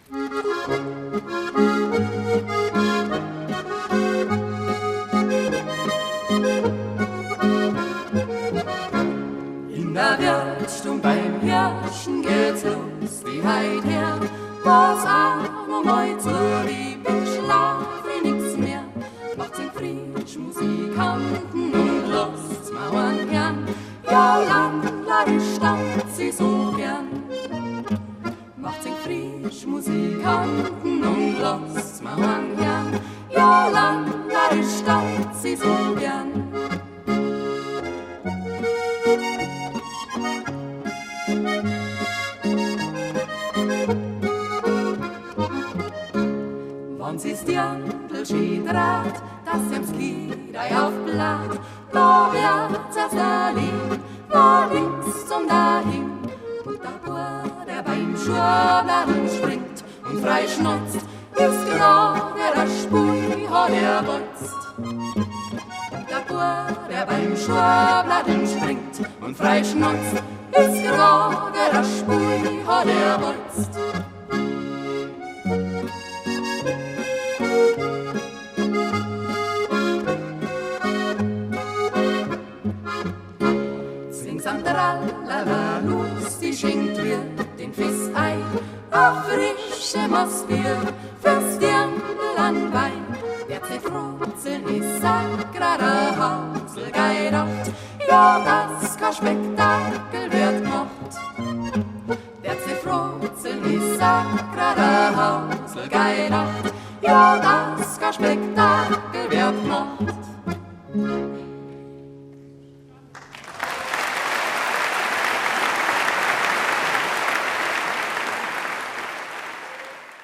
In der Wirtstum beim Hirschen geht's los, wie heut her, was auch noch mal zu lieb, ich schlaf wie nix mehr. Macht sing frisch Musikanten und lasst's Mauern gern, ja Landler, ich stand sie so gern. Macht sing frisch Musikanten und lasst's Mauern gern, ja Landler, ich stand sie so gern. Wann's ist Jandl schön draht, dass ihm's Lied auf Blatt, da wird's erst allein, da links zum dahin. Und der Bur, der beim Schurladen springt und frei schnotzt, ist gerade der Spui, hat bolzt. Und der Bur, der beim Schurladen springt und frei schnotzt, ist gerade der Spui, hat bolzt. Tralala, lustig schenkt wir den Festei, auf frische Mostbier, fürs Dirndl an Wein. Der Zefrutzeln ist grad a Hausel geidacht, ja, das kein Spektakel wird gemacht.